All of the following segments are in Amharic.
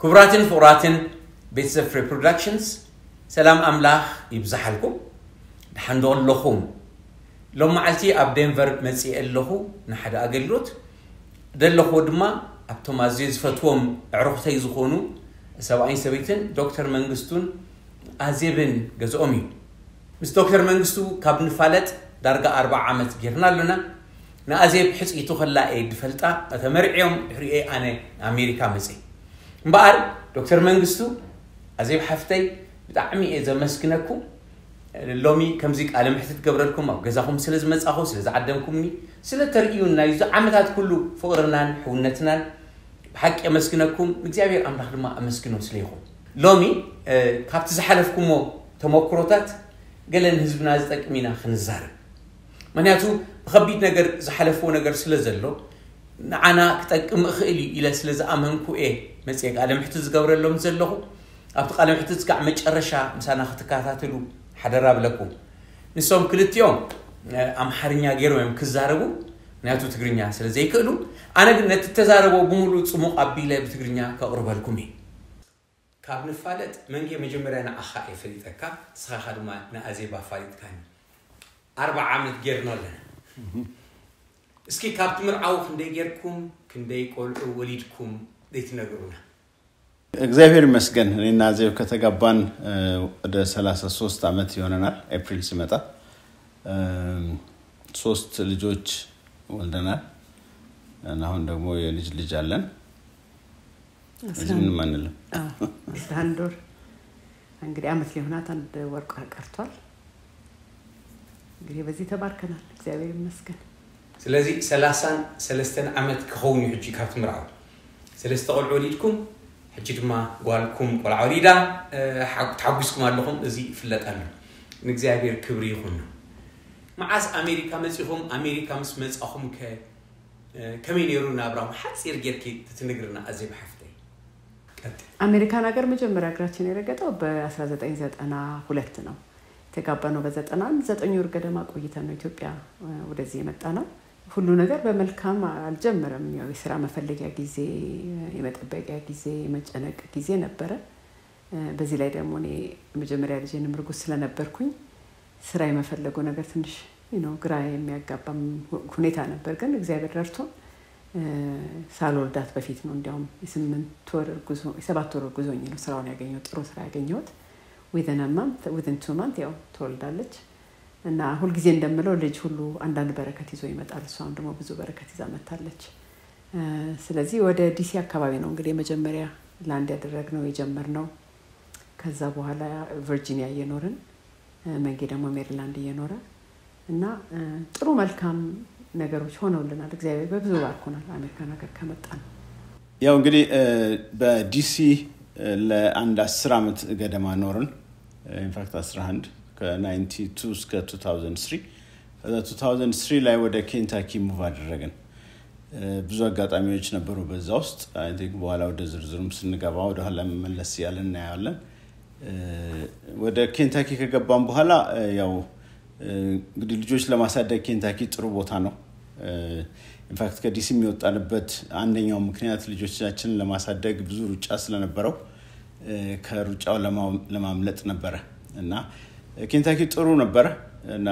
كبراتن فوراتن بيتسف فري برودكشنز سلام أملاح يبزحلكم حندول لخوم لو معلتي أب دنفر مسيء اللهو نحد أقلوت دلخو دما أبتمازيز فتوم عرفتي زخونو سواء سبيتن دكتور منغستون أزيبن جزءمي مس دكتور منغستو كابن فالت درجة 4 عامات جرنا لنا نأزيب حس يتخلى إيد فلتا أتمرعيهم حرية أنا أمريكا مسي مبار دكتور منغستو أزيب حفتي بتعمي إذا مسكنكم اللومي كم زيك على محتت قبرلكم أو جزاكم سلز مسأخو سلز عدمكمني سلة ترقيونا يزو عمتات كله فقرنان حونتنان بحق أمسكنكم بجابير أملاح لما أمسكنو سليخو لومي كابت زحلفكمو تموكروتات قالن هزبنا زتك مينا خنزارب منياتو بخبيت نجر زحلفو نجر سلزلو نعنا كتاكم أخيلي إلى سلز أمنكو إيه مسيك على محتت قبرلهم زلهو أبتق على محتت قاع مجرشا مسانا ختكاتاتلو حدراب لكم نسوم كلت يوم أم حرنيا غيرو يم كزاربو ناتو تغرينيا سلازي كلو أنا قلت تزاربو بمولو صموق أبيله بتغرينيا كأوربالكمي كابن فالت منجي مجمرنا أخاء فريتكا سخا خدما نأزيبا فالت كان 4 عامات غيرنا لنا اسكي كابت مرعاو كندي غيركم كندي قولو وليدكم ديتنغرونا እግዚአብሔር ይመስገን እኔና ዜው ከተጋባን ወደ 33 አመት ይሆነናል ኤፕሪል ሲመጣ 3 ልጆች ወልደናል እና አሁን ደግሞ የልጅ ልጅ አለን እዚህም ማንለም አንዶር እንግዲህ አመት ሊሆናት አንድ ወርቅ ቀርቷል እንግዲህ በዚህ ተባርከናል እግዚአብሔር ይመስገን ስለዚህ 33 አመት ከሆኑ ህጂ ካብት ምራው ስለዚህ ተቆልዑ ሊድኩም حجدما قالكم قال عريدا تحبسكم علىكم ازي فلتالو نغزابير كبري يخونو معاس امريكا مسيهم امريكا مسمصاهم كمين يرونا ابراهيم حصير غيركي تتنغرنا ازي بحفتي امريكا ነገር መጀመሪያ አገራችን የረገጠው በ1992 ነው ተጋባነው በ99 ወር ገደማ ቆይተን ነው ኢትዮጵያ ወደዚህ የመጣ ነው ሁሉ ነገር በመልካም አልጀመረም ያው የሥራ መፈለጊያ ጊዜ የመጠበቂያ ጊዜ መጨነቅ ጊዜ ነበር በዚህ ላይ ደግሞ እኔ መጀመሪያ ልጄን ምርጉዝ ስለነበርኩኝ ስራ የመፈለጉ ነገር ትንሽ ግራ የሚያጋባም ሁኔታ ነበር ግን እግዚአብሔር ረድቶ ሳልወልዳት በፊት ነው እንዲያውም የ8 ወር ጉዞ የ7 ወር ጉዞኝ ነው ስራውን ያገኘው ጥሩ ስራ ያገኘሁት within 2 months ያው ተወልዳለች እና ሁሉ ጊዜ እንደምለው ልጅ ሁሉ አንዳንድ በረከት ይዞ ይመጣል እሷም ደግሞ ብዙ በረከት ይዛ መጣለች ስለዚህ ወደ ዲሲ አካባቢ ነው እንግዲህ መጀመሪያ ላንድ ያደረግነው የጀመርነው ከዛ በኋላ ቨርጂኒያ እየኖርን መንጌ ደግሞ ሜሪላንድ እየኖረ እና ጥሩ መልካም ነገሮች ሆነውልናል እግዚአብሔር በብዙ ባርኮናል አሜሪካ ነገር ከመጣን ያው እንግዲህ በዲሲ ለአንድ 10 አመት ገደማ ኖርን ኢንፋክት 11 ከ92 እስከ 2003 2003 ላይ ወደ ኬንታኪ ሙቭ አደረግን ብዙ አጋጣሚዎች ነበሩ በዛ ውስጥ አይ ቲንክ በኋላ ወደ ዝርዝሩም ስንገባ ወደ ኋላ መመለስ ያለና ያለን ወደ ኬንታኪ ከገባን በኋላ ያው እንግዲህ ልጆች ለማሳደግ ኬንታኪ ጥሩ ቦታ ነው ኢንፋክት ከዲሲ የሚወጣንበት አንደኛው ምክንያት ልጆቻችንን ለማሳደግ ብዙ ሩጫ ስለነበረው ከሩጫው ለማምለጥ ነበር እና ኬንታኪ ጥሩ ነበር እና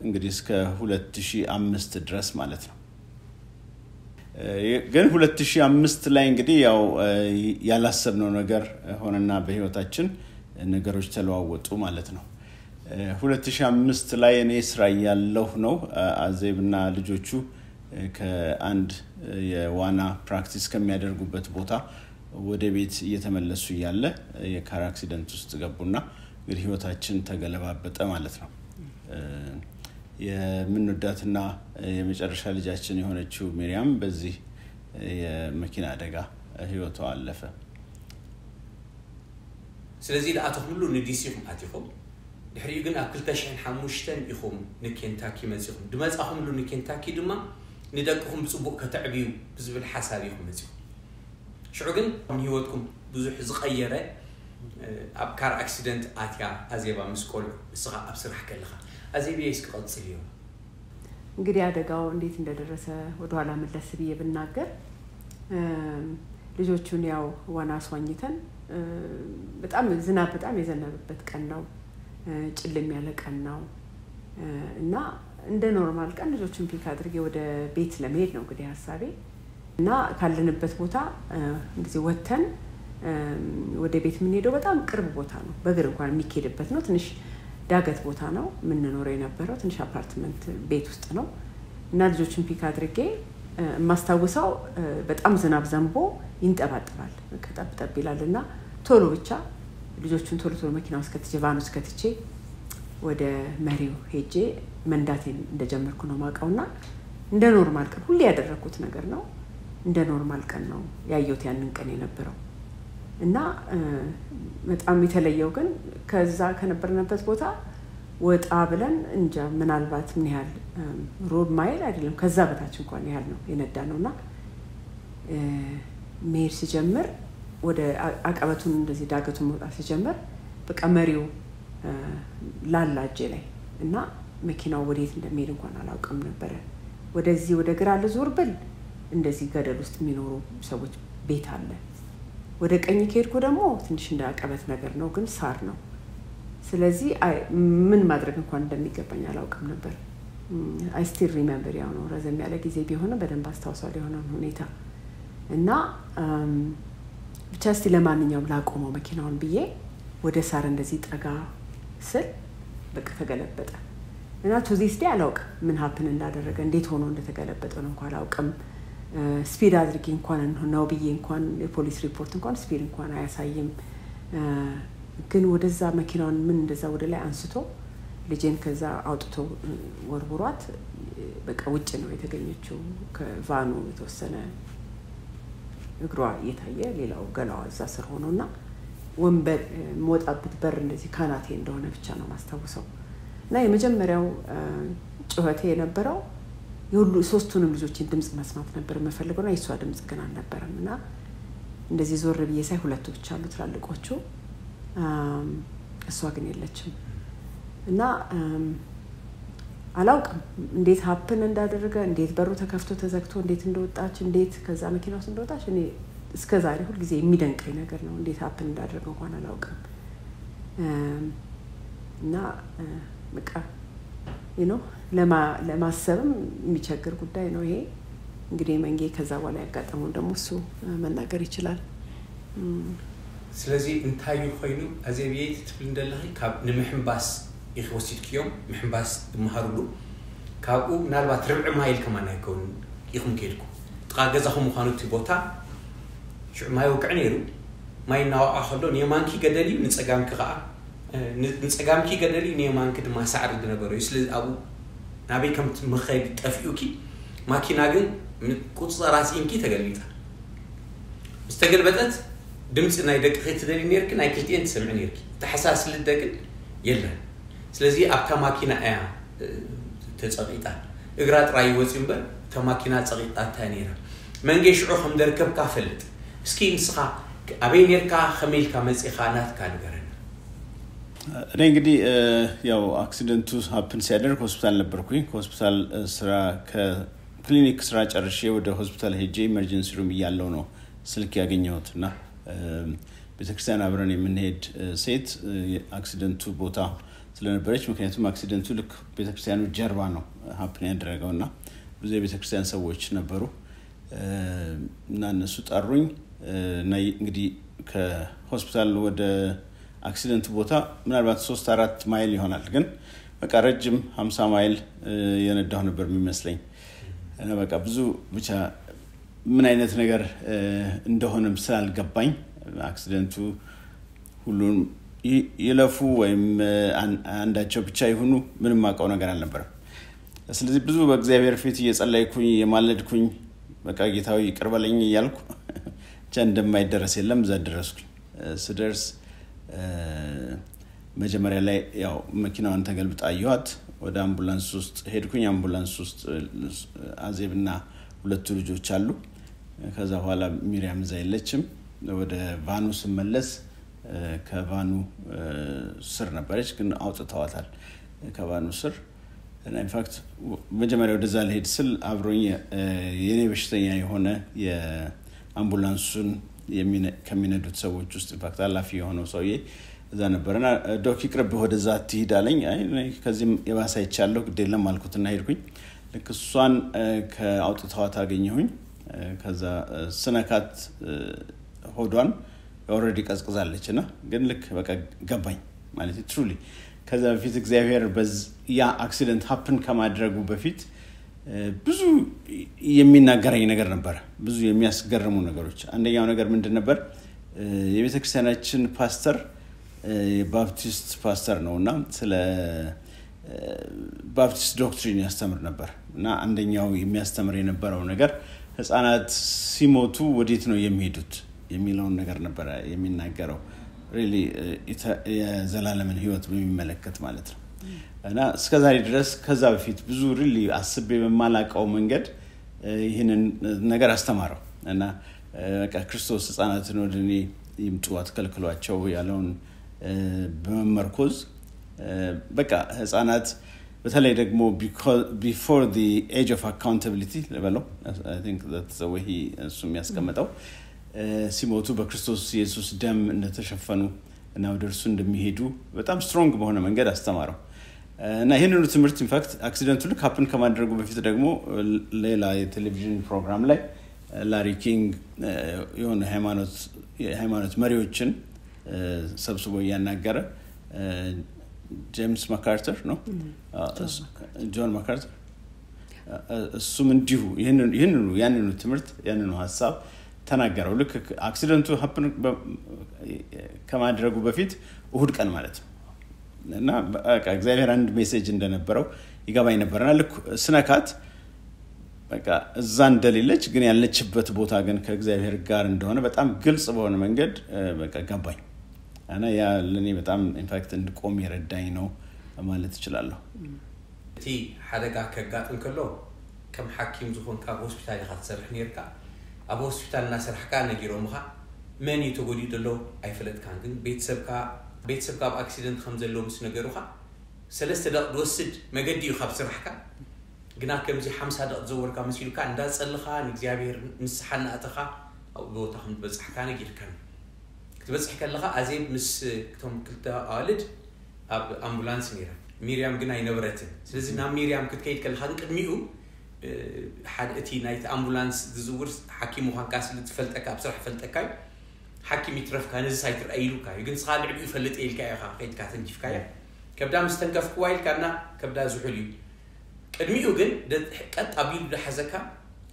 እንግዲህ እስከ 2005 ድረስ ማለት ነው ግን 2005 ላይ እንግዲህ ያው ያላሰብነው ነገር ሆነና በህይወታችን ነገሮች ተለዋወጡ ማለት ነው 2005 ላይ እኔ ስራ ያለው ነው አዜብና ልጆቹ ከአንድ የዋና ፕራክቲስ ከሚያደርጉበት ቦታ ወደ ቤት እየተመለሱ ያለ የካር አክሲደንት ውስጥ ገቡና እንግዲህ ህይወታችን ተገለባበጠ ማለት ነው የምንወዳትና የመጨረሻ ልጃችን የሆነችው ሚሪያም በዚህ የመኪና አደጋ ህይወቷ አለፈ ስለዚህ ለአቶ ሁሉ ንዲሲኩም አትይኩም ድሕሪኡ ግን ኣብ 2005 ኢኹም ንኬንታኪ መጽኹም ድመጻኹም ሁሉ ንኬንታኪ ድማ ንደቅኹም ብጽቡቕ ከተዕብዩ ብዝብል ሓሳብ ኢኹም መጽኹም ሽዑ ግን ህይወትኩም ብዙሕ ዝቀየረ ኣብ ካር አክሲደንት አትያ አዜባ መስቆል እስኻ ኣብ ስራሕ ከለኻ አዜቢያስ ከቀጽል ይው እንግዲህ አደጋው እንዴት እንደደረሰ ወደ ኋላ መለስ ብዬ ብናገር ልጆቹን ያው ዋና አስዋኝተን በጣም ዝናብ በጣም የዘነበበት ቀን ነው ጭልም ያለ ቀን ነው እና እንደ ኖርማል ቀን ልጆቹን ፒክ አድርጌ ወደ ቤት ለመሄድ ነው እንግዲህ ሐሳቤ እና ካለንበት ቦታ እንግዲህ ወተን ወደ ቤት የምንሄደው በጣም ቅርብ ቦታ ነው በእግር እንኳን የሚኬድበት ነው ትንሽ ዳገት ቦታ ነው የምንኖረው የነበረው ትንሽ አፓርትመንት ቤት ውስጥ ነው እና ልጆቹን ፒክ አድርጌ ማስታወሳው በጣም ዝናብ ዘንቦ ይንጠባጠባል ከጠብጠብ ይላልና ቶሎ ብቻ ልጆቹን ቶሎ መኪና ውስጥ ከተቼ ቫን ውስጥ ከተቼ ወደ መሪው ሄጄ መንዳቴን እንደጀመርኩ ነው ማቀውና እንደ ኖርማል ቀን ሁሉ ያደረኩት ነገር ነው እንደ ኖርማል ቀን ነው ያየሁት ያንን ቀን የነበረው እና በጣም የተለየው ግን ከዛ ከነበርንበት ቦታ ወጣ ብለን እንጃ ምናልባት ምን ያህል ሮድ ማይል አይደለም ከዛ በታች እንኳን ያህል ነው የነዳነውና መሄድ ሲጀምር ወደ አቀበቱን እንደዚህ ዳገቱን መውጣት ሲጀምር በቃ መሪው ላላጄ ላይ እና መኪናው ወዴት እንደሚሄድ እንኳን አላውቅም ነበር ወደዚህ ወደ ግራ ልዞር ብል እንደዚህ ገደል ውስጥ የሚኖሩ ሰዎች ቤት አለ ወደ ቀኝ ከሄድኩ ደግሞ ትንሽ እንደ አቀበት ነገር ነው ግን ሳር ነው ስለዚህ ምን ማድረግ እንኳን እንደሚገባኝ አላውቅም ነበር I still remember ያው ነው ረዘም ያለ ጊዜ ቢሆንም በደንብ አስታውሳለሁ የሆነውን ሁኔታ እና ብቻ እስቲ ለማንኛውም ላቆመው መኪናውን ብዬ ወደ ሳር እንደዚህ ጠጋ ስል በቃ ተገለበጠ እና to this day አላውቅም ምን happen እንዳደረገ እንዴት ሆኖ እንደተገለበጠ ነው እንኳን አላውቅም ስፒድ አድርጌ እንኳን ነው ብዬ እንኳን የፖሊስ ሪፖርት እንኳን ስፒድ እንኳን አያሳይም ግን ወደዛ መኪናውን ምን እንደዛ ወደ ላይ አንስቶ ልጄን ከዛ አውጥቶ ወርውሯት በቃ ውጭ ነው የተገኘችው ከቫኑ የተወሰነ እግሯ እየታየ ሌላው ገላዋ እዛ ስር ሆኖና ወንበር ሞጣበት በር እንደዚህ ካናቴ እንደሆነ ብቻ ነው ማስተዋወሰው እና የመጀመሪያው ጩኸቴ የነበረው የሁሉ ሶስቱንም ልጆችን ድምጽ መስማት ነበር መፈልገውና የሷ ድምጽ ግን አልነበረምና እንደዚህ ዞር ብዬ ሳይ ሁለቱ ብቻ አሉ ትላልቆቹ እሷ ግን የለችም እና አላውቅም እንዴት happen እንዳደረገ እንዴት በሩ ተከፍቶ ተዘግቶ እንዴት እንደወጣች እንዴት ከዛ መኪና ውስጥ እንደወጣች እኔ እስከዛሬ ሁሉ ጊዜ የሚደንቀኝ ነገር ነው እንዴት happen እንዳደረገ እንኳን አላውቅም እና በቃ ለማሰብም የሚቸግር ጉዳይ ነው ይሄ እንግዲህ መንጌ ከዛ በኋላ ያጋጠመው ደግሞ እሱ መናገር ይችላል ስለዚህ እንታዩ ኮይኑ አዘብየት ትብል እንደለህ ካብ ንምሕምባስ ይወስድክዮም ምሕምባስ ድመሃሩሉ ካብኡ ምናልባት ርብዕ ማይል ከማን አይከውን ይኹም ከልኩ ተቃገዛኹም ምዃኑት ቦታ ሽማይ ወቅዕ ነይሩ ማይናው አኸሎ የማንኪ ገደሊ ንጸጋምኪ ኸዓ ንጸጋምኪ ገደሊ የማንኪ ድማ ሳዕር ድነበሩ ስለዚህ አቡ ናበይ ከምት መኸይድ ጠፊኡኪ ማኪና ግን ቁጽራስ ኢንኪ ተገልቢጣ ምስተገልበጠት ድምጽ ናይ ደቅኺ ትደሊ ነርክ ናይ ክልቲን ትሰምዕ ነርክ ተሐሳስ ልደቅን የለን ስለዚህ አብታ ማኪና አያ ተጸቂጣ እግራ ጥራይ ወጽምበር ተማኪና ጸቂጣ ታኔራ መንገሽዑ ከም ደርከብ ካፈልጥ እስኪ ንስኻ አበይ ነርካ ከመልካ መጽኻ ናት ካልገረን እኔ እንግዲህ ያው አክሲደንቱ happen ሲያደርግ ሆስፒታል ነበርኩኝ ሆስፒታል ስራ ከክሊኒክ ስራ ጨርሼ ወደ ሆስፒታል ሄጄ ኢመርጀንሲ ሩም ያለው ነው ስልክ ያገኘሁትና ቤተክርስቲያን አብረን የምንሄድ ሴት አክሲደንቱ ቦታ ስለነበረች ምክንያቱም አክሲደንቱ ልክ ቤተክርስቲያኑ ጀርባ ነው happen ያደረገውና ብዙ የቤተክርስቲያን ሰዎች ነበሩ እና እነሱ ጠሩኝ እና እንግዲህ ከሆስፒታል ወደ አክሲደንቱ ቦታ ምናልባት 3-4 ማይል ይሆናል ግን በቃ ረጅም 50 ማይል የነዳው ነበር የሚመስለኝ እና በቃ ብዙ ብቻ ምን አይነት ነገር እንደሆነም ስላልገባኝ አክሲደንቱ ሁሉን ይለፉ ወይም አንዳቸው ብቻ ይሁኑ ምንም ማቀው ነገር አልነበረም ስለዚህ ብዙ በእግዚአብሔር ፊት እየጸለይኩኝ የማለድኩኝ በቃ ጌታው ይቅርበለኝ እያልኩ ቻ እንደማይደረስ የለም ዘድረስኩኝ ስደርስ መጀመሪያ ላይ ያው መኪናዋን ተገልብጣ አየኋት ወደ አምቡላንስ ውስጥ ሄድኩኝ አምቡላንስ ውስጥ አዜብና ሁለቱ ልጆች አሉ ከዛ በኋላ ሚሪያም ዘይለችም ወደ ቫኑ ስመለስ ከቫኑ ስር ነበረች ግን አውጥተዋታል ከቫኑ ስር እና ኢንፋክት መጀመሪያ ወደዛ ለሄድ ስል አብሮኝ የኔ በሽተኛ የሆነ የአምቡላንሱን ከሚነዱት ሰዎች ውስጥ ኢንፋክት አላፊ የሆነው ሰውዬ እዛ ነበርና ዶክ ይቅርብ ወደዛ ትሂድ አለኝ አይ ከዚህም የባሰ አይቻለሁ ግድ የለም አልኩትና ሄድኩኝ ልክ እሷን ከአውጥታዋት አገኘሁኝ ከዛ ስነካት ሆዷን ኦሬዲ ቀዝቅዛለችና ግን ልክ በቃ ገባኝ ማለት ትሩሊ ከዛ በፊት እግዚአብሔር ያ አክሲደንት ሃፕን ከማድረጉ በፊት ብዙ የሚናገረኝ ነገር ነበር ብዙ የሚያስገርሙ ነገሮች አንደኛው ነገር ምንድን ነበር የቤተክርስቲያናችን ፓስተር የባፕቲስት ፓስተር ነውና ስለ ባፕቲስት ዶክትሪን ያስተምር ነበር እና አንደኛው የሚያስተምር የነበረው ነገር ህፃናት ሲሞቱ ወዴት ነው የሚሄዱት የሚለውን ነገር ነበር የሚናገረው ሪሊ የዘላለምን ህይወት በሚመለከት ማለት ነው እና እስከዛሬ ድረስ ከዛ በፊት ብዙ ሪሊ አስቤ በማላቀው መንገድ ይሄንን ነገር አስተማረው እና በቃ ክርስቶስ ህፃናትን ወደኔ ይምጡ አትከልክሏቸው ያለውን በመመርኮዝ በቃ ህፃናት በተለይ ደግሞ before the age of accountability level I think that's the way he assume ያስቀመጠው ሲሞቱ በክርስቶስ ኢየሱስ ደም እንደተሸፈኑ እና ወደርሱ እንደሚሄዱ በጣም ስትሮንግ በሆነ መንገድ አስተማረው እና ይሄንን ትምህርት ኢንፋክት አክሲደንቱ ልክ ሃፕን ከማድረጉ በፊት ደግሞ ሌላ የቴሌቪዥን ፕሮግራም ላይ ላሪ ኪንግ የሆነ ሃይማኖት መሪዎችን ሰብስቦ ያናገረ ጄምስ ማካርተር ነው ጆን ማካርተር እሱም እንዲሁ ያንኑ ትምህርት ያንኑ ሐሳብ ተናገረው ልክ አክሲደንቱ ሃፕን ከማድረጉ በፊት እሁድ ቀን ማለት ነው እና በቃ እግዚአብሔር አንድ ሜሴጅ እንደነበረው ይገባኝ ነበርና ልክ ስነካት በቃ እዛ እንደሌለች ግን ያለችበት ቦታ ግን ከእግዚአብሔር ጋር እንደሆነ በጣም ግልጽ በሆነ መንገድ በቃ ገባኝ እና ያ ለኔ በጣም ኢንፋክት እንድቆም ይረዳኝ ነው ማለት እችላለሁ እቲ ሓደጋ ከጋጥም ከሎ ከም ሐኪም ዝሆን ካብ ሆስፒታል ይኻትሰርሕ ነርካ ኣብ ሆስፒታል እናሰርሕካ ነጊሮምኻ መን ይተጎዲ ደሎ ኣይፈለጥካን ግን ቤተሰብካ ኣብ አክሲደንት ከም ዘሎ ምስ ነገሩኻ ሰለስተ ደቂቃ ወስድ መገዲ ይኻብ ስራሕካ ግና ከምዚ 50 ደቂቃ ዘወርካ መስይልካ እንዳጸልኻ ንእግዚአብሔር ንስሓና አተኻ ኣብ ቦታ ከም በጽሕካ ነጊርካ ክትበጽሕ ከለኻ ኣዜብ ምስ ክቶም ክልተ ኣዋልድ ኣብ ኣምቡላንስ ነይራ ሚርያም ግን ኣይነበረትን ስለዚ ናብ ሚርያም ክትከይድ ከለኻ ቅድሚኡ ሓደ እቲ ናይቲ ኣምቡላንስ ዝዝውር ሓኪም ምዃንካ ስለትፈልጠካ ኣብ ስራሕ ፈልጠካ حكيم يترفك أنا زي ترأيلك يمكن صار لعب يفلت إيه كأي خا قيد كاتن كيف كأي كبدا مستنقف كويل كنا كبدا زحلي كدمي يوجن ده قد قبيل ده حزكا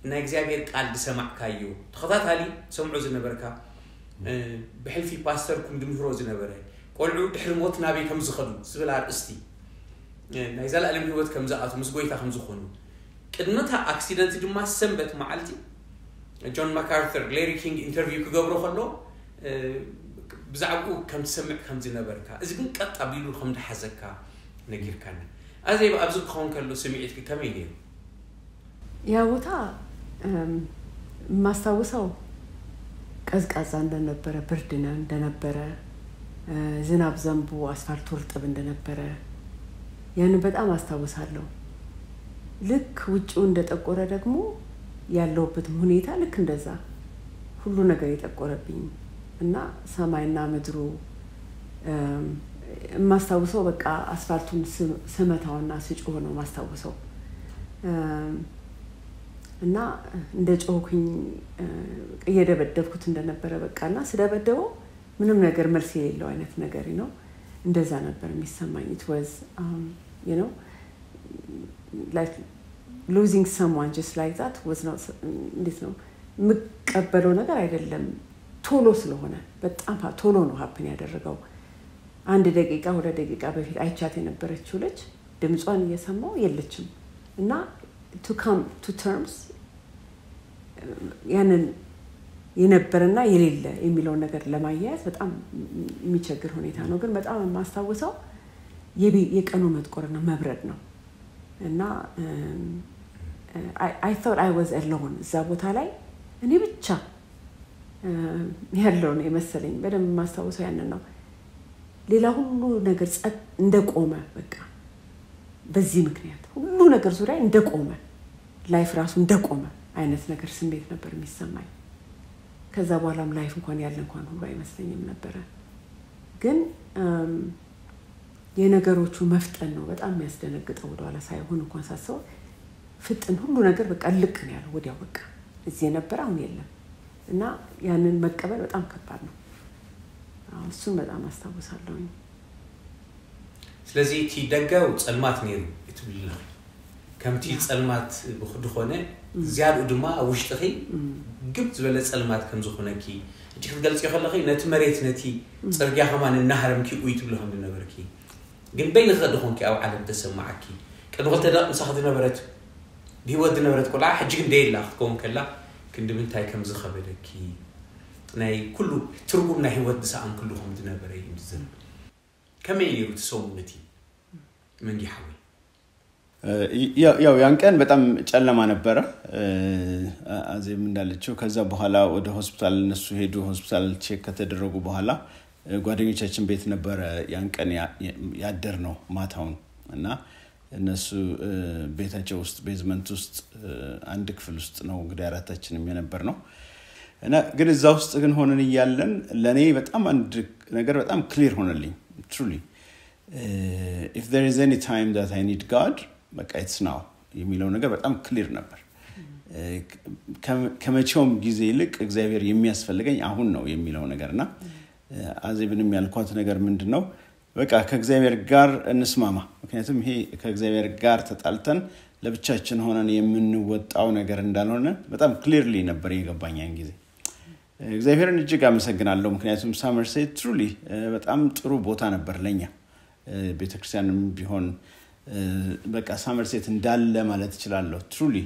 ناجزاجر قال بسمع كايو تخطات هالي سمعوا زنا بركة بحل في باستر كم دم هروز زنا بركة قولوا تحرم وقت نبي كم زخدو سبلا أستي نايزال ألم هوت كم زقات مسقوي تخم زخونو كدنتها أكسيدنت دم سنبت معلتي جون ماكارثر لاري كينج انترفيو كجبرو خلو بزعقو كم سمع كم زنا بركة إذا كنت قد قبيلو خم ده حزكا نجير كان هذا يبقى أبزق خون كله سمعت كم يدير يا وتا ما استوصوا كذا عندنا برا بردنا عندنا برا زناب زنبو أسفار تورط عندنا برا يعني بدأ ما استوصله لك وجون ده تقول رقمو ያለው በትሁኔታ ልክ እንደዛ ሁሉ ነገር የተቆረብኝ እና ሰማይና ምድሩ ማስተዋወሰው በቃ አስፋልቱን ስመታውና ስጮህ ነው ማስተዋወሰው እና እንደ ጮህኩኝ እየደበደብኩት እንደነበረ በቃና ስለደበደበው ምንም ነገር መልስ የሌለው አይነት ነገር ነው እንደዛ ነበር የሚሰማኝ it was you know like losing someone just like that was not this no መቀበለው ነገር አይደለም ቶሎ ስለሆነ በጣም ቶሎ ነው happen ያደረገው አንድ ደቂቃ ሁለት ደቂቃ በፊት አይቻት የነበረችው ልጅ ድምጿን እየሰማው የለችም እና to come to terms ያንን የነበረና የሌለ የሚለው ነገር ለማያያዝ በጣም የሚቸግር ሁኔታ ነው ግን በጣም ማስተዋወሰው የቀኑ መጥቆርና መብረድ ነው እና I thought I was alone እዛ ቦታ ላይ እኔ ብቻ ያለው ነው የመሰለኝ በደንብ ማስተዋወሰው ያንን ነው ሌላ ሁሉ ነገር ጸጥ እንደቆመ በቃ በዚህ ምክንያት ሁሉ ነገር ዙሪያ እንደቆመ ላይፍ ራሱ እንደቆመ አይነት ነገር ስሜት ነበር የሚሰማኝ ከዛ በኋላም ላይፍ እንኳን ያለ እንኳን ሁሉ አይመስለኝም ነበር ግን የነገሮቹ መፍጠን ነው በጣም የሚያስደነግጠው ወደኋላ ሳይሆን እንኳን ሳሰው ፍጥን ሁሉ ነገር በቃ ልቅ ነው ያለው ወዲያው በቃ እዚህ ነበር አሁን የለም እና ያንን መቀበል በጣም ከባድ ነው እሱን በጣም አስተዋውሳለሁ ስለዚህ ትደጋው ጸልማት ነሩ ይትብልና ከምቲ ጸልማት በخدخونه زياد ድማ ውሽጥኺ ግብ ዝበለ ጸልማት ከም ዝኾነኪ እጅ ክትገልጽ ይኸለኺ ነቲ መሬት ነቲ ጽርግያ ከማን እናሃረምኪ ኡይት ብለኹም ነበርኪ ግን በይን ኸድኹንኪ ኣብ ዓለም ተሰማዓኪ ቀድወልተ ዳቅ ንሳኸት ነበረት ቢወድ ነበረት ቆላ ሕጂ ግን ደይላ ክትኮን ከላ ክንድምንታይ ከም ዝኸበደኪ ናይ ኩሉ ትርጉም ናይ ህይወት ሰኣን ኩሉኹም ዝነበረ ይምዝን ከመይ ነሩ ተሰሙነቲ መንዲ ሓዊ ያው ያን ቀን በጣም ጨለማ ነበረ አዜም እንዳለችው ከዛ በኋላ ወደ ሆስፒታል እነሱ ሄዱ ሆስፒታል ቼክ ከተደረጉ በኋላ ጓደኞቻችን ቤት ነበረ ያን ቀን ያደር ነው ማታውን እና እነሱ ቤታቸው ውስጥ ቤዝመንት ውስጥ አንድ ክፍል ውስጥ ነው እንግዲህ አራታችንም የነበር ነው እና ግን እዛ ውስጥ ግን ሆነን ይያለን ለኔ በጣም አንድ ነገር በጣም ክሊር ሆነልኝ truly if there is any time that I need God በቃ it's now የሚለው ነገር በጣም ክሊር ነበር ከመቼውም ጊዜ ይልቅ እግዚአብሔር የሚያስፈልገኝ አሁን ነው የሚለው ነገርና አዜብንም ያልኳት ነገር ምንድነው በቃ ከእግዚአብሔር ጋር እንስማማ ምክንያቱም ይሄ ከእግዚአብሔር ጋር ተጣልተን ለብቻችን ሆነን የምንወጣው ነገር እንዳልሆነ በጣም ክሊርሊ ነበር የገባኛን ጊዜ እግዚአብሔርን እጅግ አመሰግናለሁ ምክንያቱም ሳመርሴት truly በጣም ጥሩ ቦታ ነበር ለኛ ቤተክርስቲያንም ቢሆን በቃ ሳመርሴት እንዳለ ማለት ይችላል truly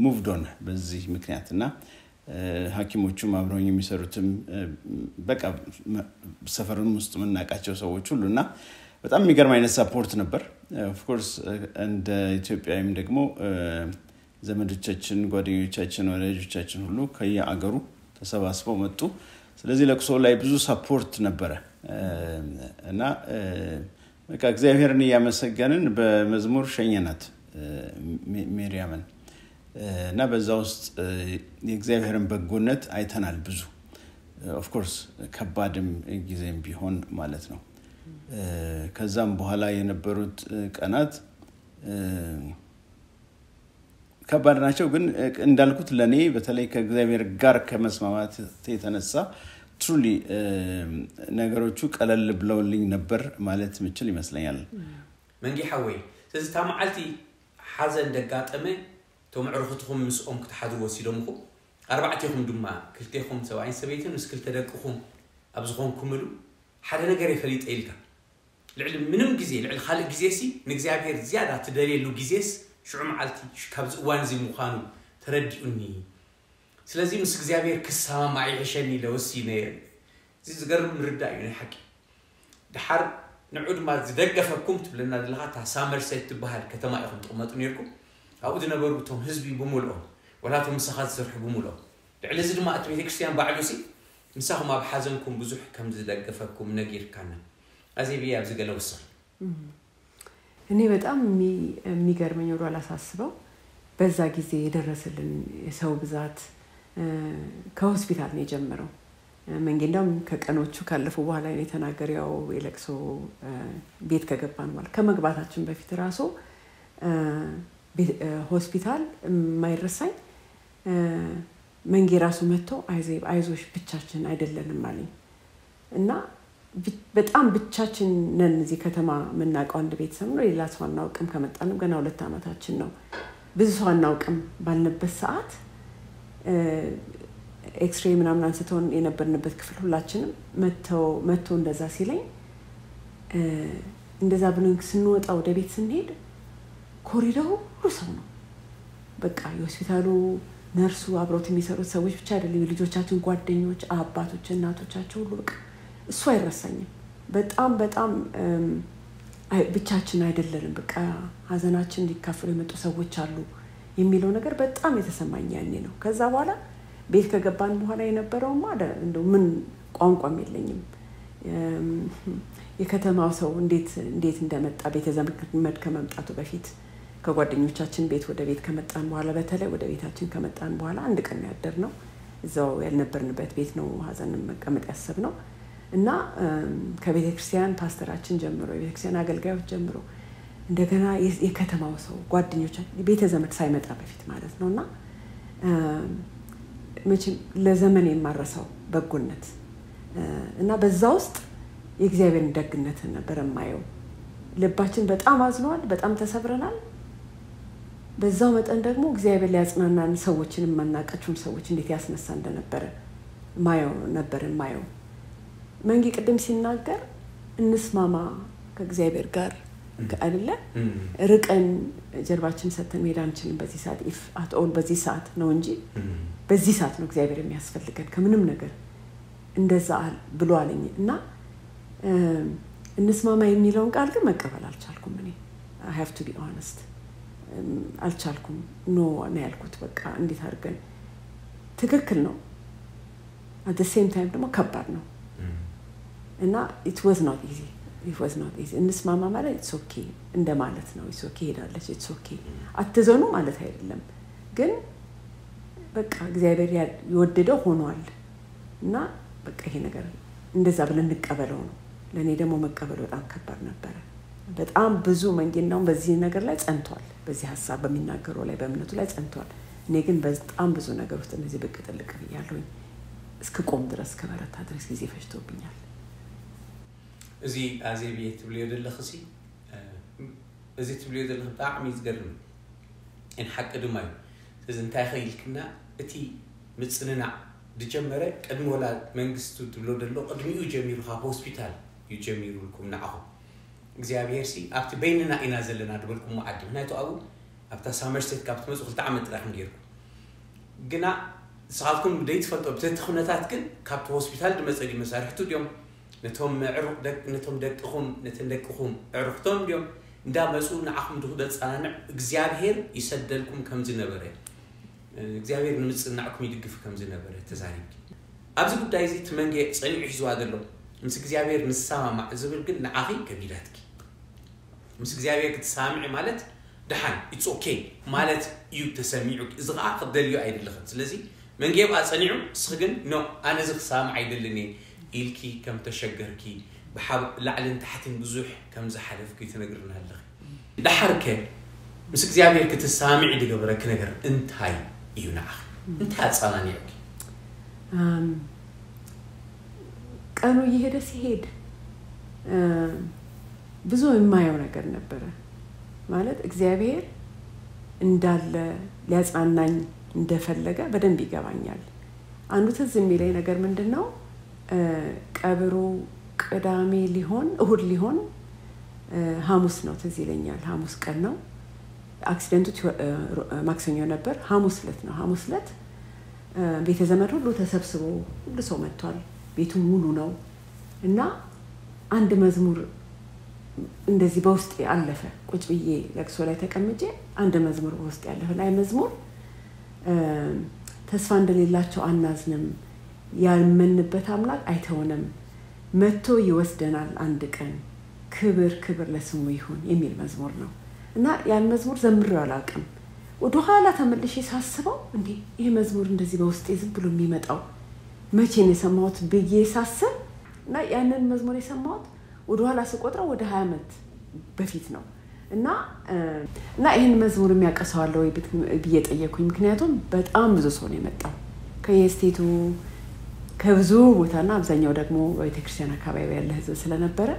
moved on በዚህ ምክንያትና ሐኪሞቹም አብረውኝ የሚሰሩትም በቃ ሰፈሩን ውስጥ መናቃቸው ሰዎች ሁሉና በጣም የሚገርም አይነት ሰፖርት ነበር of course and ኢትዮጵያም ደግሞ ዘመዶቻችን ጓደኞቻችን ወላጆቻችን ሁሉ ከየአገሩ ተሰባስበው መጡ ስለዚህ ለቅሶ ላይ ብዙ ሰፖርት ነበር እና በቃ እግዚአብሔርን ያመሰገንን በመዝሙር ሸኘናት ሚሪያምን እና በዛ ውስጥ የእግዚአብሔርን በጎነት አይተናል ብዙ of course ከባድም ጊዜም ቢሆን ማለት ነው ከዛም በኋላ የነበሩት ቀናት ከባድ ናቸው ግን እንዳልኩት ለኔ በተለይ ከእግዚአብሔር ጋር ከመስማማት የተነሳ truly ነገሮቹ ቀለል ብለውልኝ ነበር ማለት ምችል ይመስለኛል መንዲ ሓዊ ስለዚህ ታማዓልቲ ሓዘን ደጋጠመ ተምዕሩኽትኩም ምስኦም ክትሓድሩ ወሲዶምኹ ኣርባዕተኹም ድማ ክልተኹም ሰብኣይን ሰበይትን ምስ ክልተ ደቅኹም ኣብ ዝኾንኩምሉ ሓደ ነገር ይፈሊጥ ኢልካ ልዕሊ ምንም ግዜ ልዕሊ ካልእ ግዜሲ ንእግዚአብሔር ዝያዳ ትደልየሉ ግዜስ ሽዑ መዓልቲ ካብዚ እዋን እዚ ምዃኑ ተረዲኡኒ ስለዚህ ምስ እግዚአብሔር ክሳማ ይዕሸኒ ለወሲነ ዝገርም ምርዳእ እዩ ሓቂ ድሓር ንዑድ ማ ዝደገፈኩም ትብለና ዘለኻ ታሳመርሴት ትበሃል ከተማ ኢኹም ትቕመጡ ነርኩም ኣብኡ ዝነበሩ ቶም ህዝቢ ብምልኦም ወላቶም ምሳኻት ዝሰርሑ ብምልኦም ልዕሊ እዚ ድማ እቲ ቤተክርስትያን ባዕሉሲ ምሳኹም ኣብ ሓዘንኩም ብዙሕ ከም ዝደገፈኩም ነጊርካና አዜብያ ኣብዚ ገለ ውስኽ እኔ በጣም የሚገርመኝ ወደ አላሳስበው በዛ ጊዜ የደረሰልን የሰው ብዛት ከሆስፒታል ነው የጀመረው መንገንዳም ከቀኖቹ ካለፉ በኋላ እኔ ተናገሪያው የለቅሶ ቤት ከገባን ማለት ከመግባታችን በፊት ራሱ ሆስፒታል ማይረሳኝ መንጌ ራሱ መጥቶ አይዞሽ ብቻችን አይደለንም ማለት እና በጣም ብቻችን ነን እዚህ ከተማ መናቀው አንድ ቤተሰብ ነው ሌላ ሰው አናውቅም ከመጣንም ገና 2 አመታችን ነው ብዙ ሰው አናውቅም ባልነበት ሰዓት ኤክስሬይ ምናምን አንስተውን የነበርንበት ክፍል ሁላችንም መጥቶ እንደዛ ሲለኝ እንደዛ ብለን ስንወጣ ወደ ቤት ስንሄድ ኮሪዶሩ ሁሉ ሰው ነው በቃ የሆስፒታሉ ነርሱ አብሮት የሚሰሩት ሰዎች ብቻ አይደለም ልጆቻችን ጓደኞች አባቶች እናቶቻቸው ሁሉ በቃ እሱ አይረሳኝም በጣም ብቻችን አይደለንም በቃ ሀዘናችን ሊካፈሉ የመጡ ሰዎች አሉ የሚለው ነገር በጣም የተሰማኝ ያኔ ነው ከዛ በኋላ ቤት ከገባን በኋላ የነበረው ማለት እንደው ምን ቋንቋም የለኝም የከተማው ሰው እንዴት እንደመጣ ቤተዘመድ ከመምጣቱ በፊት ከጓደኞቻችን ቤት ወደ ቤት ከመጣን በኋላ በተለይ ወደ ቤታችን ከመጣን በኋላ አንድ ቀን ያደርነው እዛው ያልነበርንበት ቤት ነው ሀዘን መቀመጥ ያሰብነው እና ከቤተ ክርስቲያን ፓስተራችን ጀምሮ የቤተ ክርስቲያን አገልጋዮች ጀምሮ እንደገና የከተማው ሰው ጓደኞች ቤተ ዘመድ ሳይመጣ በፊት ማለት ነውና መቼም ለዘመን የማረሳው በጎነት እና በዛ ውስጥ የእግዚአብሔርን ደግነት ነበር የማየው ልባችን በጣም አዝኗል በጣም ተሰብረናል በዛው መጠን ደግሞ እግዚአብሔር ሊያጽናናን ሰዎችን ማናቀቹን ሰዎች እንዴት ያስነሳ እንደነበረ ማየው መንጊ ቅድም ሲናገር እንስማማ ከእግዚአብሔር ጋር አይደለ ርቀን ጀርባችን ሰተን ሜዳንችን በዚህ ሰዓት if at all በዚህ ሰዓት ነው እንጂ በዚህ ሰዓት ነው እግዚአብሔር የሚያስፈልገን ከምንም ነገር እንደዛ ብሎ አለኝ እና እንስማማ የሚለውን ቃል ግን መቀበል አልቻልኩም እኔ I have to be honest አልቻልኩም ነው ያልኩት በቃ እንዴት አድርገን ትክክል ነው at the same time ደግሞ ከባድ ነው እና it was not easy እንስማማ ማለት it's okay እንደማለት ነው it's okay ሄዳለች it's okay አትዘኑ ማለት አይደለም ግን በቃ እግዚአብሔር ይወደደው ሆኗል እና በቃ ይሄ ነገር እንደዛ ብለን እንቀበለው ነው ለኔ ደግሞ መቀበል በጣም ከባድ ነበር በጣም ብዙ መንገናው በዚህ ነገር ላይ ጸንቷል በዚህ ሐሳብ በሚናገረው ላይ በእምነቱ ላይ ጸንቷል እኔ ግን በጣም ብዙ ነገር ውስጥ እንደዚህ በቅጥልቅ ያለኝ እስከቆም ድረስ ከበረታ ድረስ ጊዜ ፈጅቶብኛል እዚ አዜቢት ብሎ ይደለخሲ እዚ ትብሎ ይደለخ ጣዕም ይዝገርም ان حق دماي اذا انت خيلكنا اتي مصننا دجمره قدم ولا منغستو تبلو دلو قدميو جميرو ها هوسبيتال يجميرو لكم نعو እግዚአብሔር ሲ አፍት በይንና ኢና ዘለና ድብልኩም ማዓድ ናይቶ አው አፍታ ሳመርሴት ካፕት መስል ተዓመት ጥራህ እንዲርኩ ግና ሳልኩም ደይት ፈጦ በተخነታት ግን ካፕት ሆስፒታል ድመጸዲ መሳርሕቱ ዲዮም ነቶም ዕሩቅ ነቶም ደቅኹም ነተንደቅኹም ዕሩቅቶም ዲዮም እንዳ መጹ ንዓኹም ድኹ ደጻናን እግዚአብሔር ይሰደልኩም ከምዝ ነበረ እግዚአብሔር ንምጽናዕኩም ይድግፍ ከምዝ ነበረ ተዛሪብ ኣብዚ ጉዳይ እዚ ትመንገ ጸኒዑ ይዝዋ ደሎ ምስ እግዚአብሔር ንሳማ ዝብል ግን ንዓኺ ከቢዳትኪ ምስ እግዚአብሔር ክትሳምዕ ማለት ደሓን it's okay ማለት እዩ ተሰሚዑ ዝኻ ክደልዩ አይደለኸ ስለዚ መንገ ይብቃ ጸኒዑ ስግን ኖ ኣነ ዝኽሳም አይደልኒ ኢልኪ ከም ተሸገርኪ بحب لعلن تحتين بزوح كم زحلف كي تنقرنا الله دحرك مس እግዚአብሔር ክትሳምዕ ይደገብረክ ነገር እንታይ ይዩናህ እንታይ ጻናን ይክ ቀኑ ይሄደ ሲሄድ ብዙ የማየው ነገር ነበር ማለት እግዚአብሔር እንዳለ ሊያጻናኝ እንደፈለገ በደንብ ይገባኛል አንዱ ትዝ የሚለኝ ነገር ምንድነው ቀብሩ ቅዳሜ ሊሆን እሁድ ሊሆን ሐሙስ ነው ትዝ ይለኛል ሐሙስ ቀን ነው አክሲደንቱ ማክሰኞ ነበር ሐሙስ ዕለት ነው ሐሙስ ዕለት ቤተ ዘመድ ሁሉ ተሰብስቦ ሁሉ ሰው መጥቷል ቤቱ ሙሉ ነው እና አንድ መዝሙር እንደዚህ በውስጥ ያለፈ ቁጭ ብዬ ለቅሶ ላይ ተቀምጬ አንድ መዝሙር በውስጥ ያለፈ ላይ መዝሙር ተስፋ እንደሌላቸው አናዝንም ያልመንበት አምላክ አይተውንም መጥቶ ይወስደናል አንድ ቀን ክብር ክብር ለስሙ ይሁን የሚል መዝሙር ነው እና ያን መዝሙር ዘምሬው አላውቅም ወደ ኋላ ተመልሼ ሳስበው እንዴ ይሄ መዝሙር እንደዚህ በውስጤ ዝም ብሎ የሚመጣው መቼ ነው የሰማሁት ብዬ ሳስብ እና ያንን መዝሙር የሰማሁት ወደ ኋላ ስቆጥረው ወደ 20 ዓመት በፊት ነው እና ይሄን መዝሙር የሚያቀሰዋለው ብዬ ጠየቅኩኝ ምክንያቱም በጣም ብዙ ሰው ነው የመጣው ከየስቴቱ ከብዙ ቦታና አብዛኛው ደግሞ ቤተክርስቲያን አካባቢ ያለ ህዝብ ስለነበረ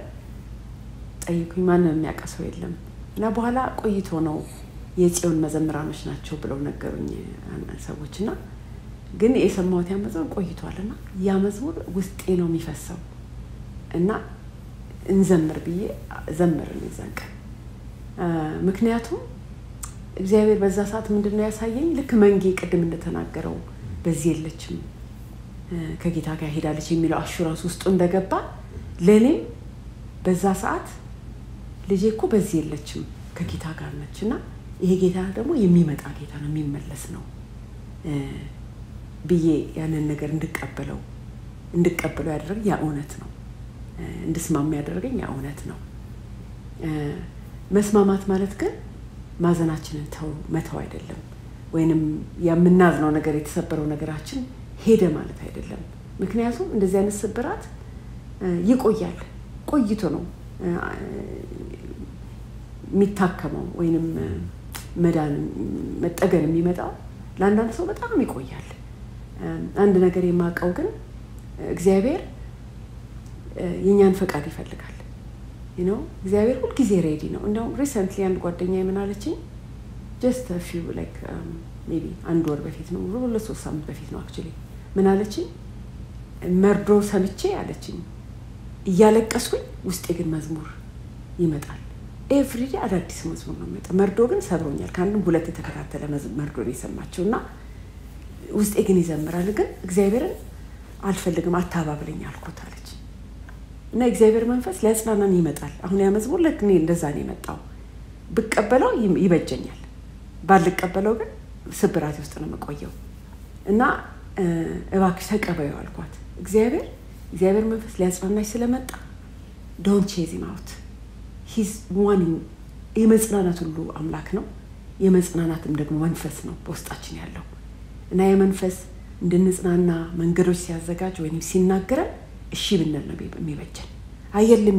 ጠይቁኝ ማንም የሚያቀሰው የለም እና በኋላ ቆይቶ ነው የጽዮን መዘምራኖች ናቸው ብለው ነገሩኝ ሰዎችና ግን የሰማሁት ያ መዝሙር ቆይቷልና ያ መዝሙር ውስጤ ነው የሚፈሰው እና እንዘምር ብዬ ዘምርን ይዛንቀ ምክንያቱም እግዚአብሔር በዛ ሰዓት ምንድነው ያሳየኝ ልክ መንጌ ቅድም እንደተናገረው በዚህ የለችም ከጌታ ጋር ሄዳለች የሚለው አሹራንስ ውስጥ እንደገባ ለኔ በዛ ሰዓት ልጄኮ በዚህ የለችም ከጌታ ጋር ነችና ይሄ ጌታ ደግሞ የሚመጣ ጌታ ነው የሚመለስ ነው ብዬ ያንን ነገር እንድቀበለው ያደረገኝ ያ እውነት ነው እንድስማማ ያደረገኝ ያ እውነት ነው መስማማት ማለት ግን ማዘናችንን መተው አይደለም ወይንም የምናዝነው ነገር የተሰበረው ነገራችን ሄደ ማለት አይደለም ምክንያቱም እንደዚህ አይነት ስብራት ይቆያል ቆይቶ ነው የሚታከመው ወይንም መዳን መጠገን የሚመጣው ለአንዳንድ ሰው በጣም ይቆያል አንድ ነገር የማቀው ግን እግዚአብሔር የኛን ፈቃድ ይፈልጋል እግዚአብሔር ሁሉ ጊዜ ሬዲ ነው እንደው ሪሰንትሊ አንድ ጓደኛዬ ምን አለችኝ just a few like maybe አንድ ወር በፊት ነው ለሶስት ሳምንት በፊት ነው actually ምን አለችኝ መርዶ ሰምቼ አለችኝ እያለቀስኩኝ ውስጤ ግን መዝሙር ይመጣል every day አዳዲስ መዝሙር ነው የሚመጣ መርዶ ግን ሰብሮኛል ካንድም ሁለት የተከታተለ መርዶ ነው የሰማችውና ውስጤ ግን ይዘምራል ግን እግዚአብሔርን አልፈልግም አታባብለኝ አልኩት አለች እና እግዚአብሔር መንፈስ ለጽናናን ይመጣል አሁን ያ መዝሙር ለክኔ እንደዛ ነው የመጣው ብቀበለው ይበጀኛል ባልቀበለው ግን ስብራት ውስጥ ነው መቆየው እና እባክሽ ተቀበዩ አልኳት እግዚአብሔር መንፈስ ለጽናናሽ ስለመጣ don't chase him out he's wanting የመጽናናት ሁሉ አምላክ ነው የመጽናናትም ደግሞ መንፈስ ነው በውስጣችን ያለው እና የመንፈስ እንድንጽናና መንገዶች ሲያዘጋጅ ወይንም ሲናገረን እሺ ብንል ነው የሚበጀን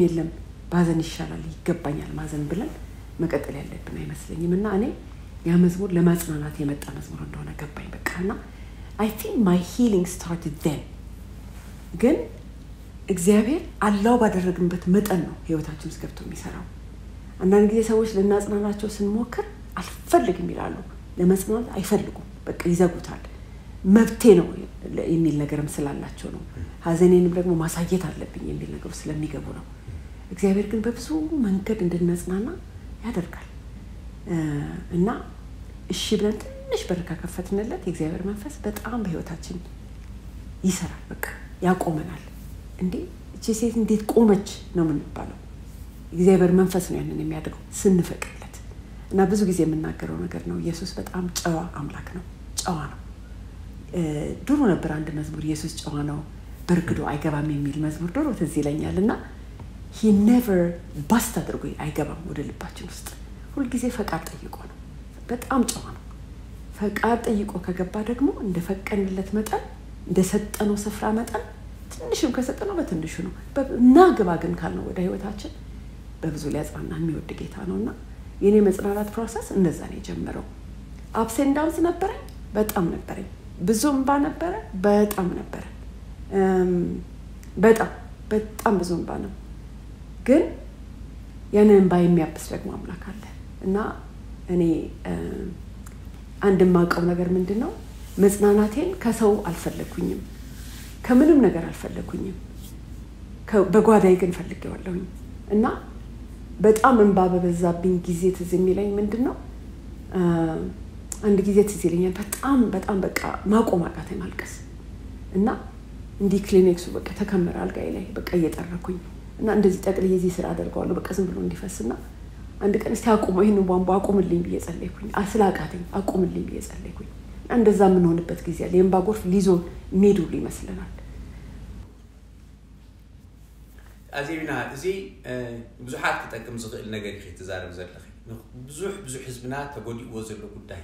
የለም ባዘን ይሻላል ይገባኛል ማዘን ብለን መቀጠል ያለብን አይመስለኝምና እኔ ያ መዝሙር ለማጽናናት የመጣ መዝሙር እንደሆነ ገባኝ በቃና I think my healing started then ግን እግዚአብሔር አላው ባደረግንበት መጠን ነው ህይወታችን ውስጥ ገብቶ የሚሰራው አንዳንድ ጊዜ ሰዎች ለናጽናናቸው ስንሞክር አልፈልግም ይላሉ ለማጽናናት አይፈልጉም በቃ ይዘጉታል መብቴ ነው የሚል ነገርም ስላላቸው ነው ሀዘኔንም ደግሞ ማሳየት አለብኝ የሚል ነገር ስለሚገቡ ነው እግዚአብሔር ግን በብዙ መንገድ እንድንጽናና ያደርጋል እና እሺ ብለን ትንሽ በረካ ከፈትንለት የእግዚአብሔር መንፈስ በጣም በህይወታችን ይሰራል በቃ ያቆመናል እንዴ እቺ ሴት እንዴት ቆመች ነው የምንባለው እግዚአብሔር መንፈስ ነው ያንን የሚያደርገው ስንፈቅድለት እና ብዙ ጊዜ የምናገረው ነገር ነው ኢየሱስ በጣም ጨዋ አምላክ ነው ጨዋ ነው ድሮ ነበር አንድ መዝሙር ኢየሱስ ጨዋ ነው በርግዶ አይገባም የሚል መዝሙር ድሮ ትዝ ይለኛልና he never bust አድርጎ አይገባም ወደ ልባችን ውስጥ ሁሉ ጊዜ ፈቃድ ጠይቆ ነው በጣም ጨዋ ነው ፈቃድ ጠይቆ ከገባ ደግሞ እንደፈቀንለት መጠን እንደሰጠነው ስፍራ መጠን ትንሽም ከሰጠነው በትንሹ ነው እና ገባ ግን ካልነው ወደ ህይወታችን በብዙ ሊያጽናና የሚወድ ጌታ ነውና የኔ መጽናናት ፕሮሰስ እንደዛ ነው የጀመረው አፕስ ኤንድ ዳውንስ ነበረ በጣም ነበረ ብዙም ባነበረ በጣም ነበረ በጣም ብዙም ባነው ግን ያንን ባይ የሚያብስ ደግሞ አምላክ አለ እና እኔ አንድ ማቀው ነገር ምንድነው መጽናናቴን ከሰው አልፈለኩኝም ከምንም ነገር አልፈለኩኝም በጓዳይ ግን ፈልጌዋለሁኝ እና በጣም እንባ በበዛብኝ ጊዜ ትዝ የሚለኝ ምንድነው አንድ ጊዜ ትዝ ይለኛል በጣም በቃ ማቆም አቃተኝ ማልቀስ እና እንዲ ክሊኒክሱ በቃ ተከመረ አልጋይ ላይ በቃ እየጠረኩኝ እና እንደዚህ ጠቅልዬ እዚህ ስራ አደርጋለሁ በቃ ዝም ብሎ እንዲፈስና አንድ ቀን እስቲ አቁሞ ይሄንን ቧንቧ አቁምልኝ ብዬ ጸለይኩኝ አስላቃተኝ አቁምልኝ ብዬ ጸለይኩኝ እንደዛ ምን ሆነበት ጊዜ አለ የምባ ጎርፍ ሊዞ ሜዱል ይመስልናል አዚብና እዚ ብዙሓት ተጠቅም ዝኽእል ነገር ይሄ ተዛረብ ዘለኺ ብዙሕ ህዝብና ተጎዲኡ ዘሎ ጉዳይ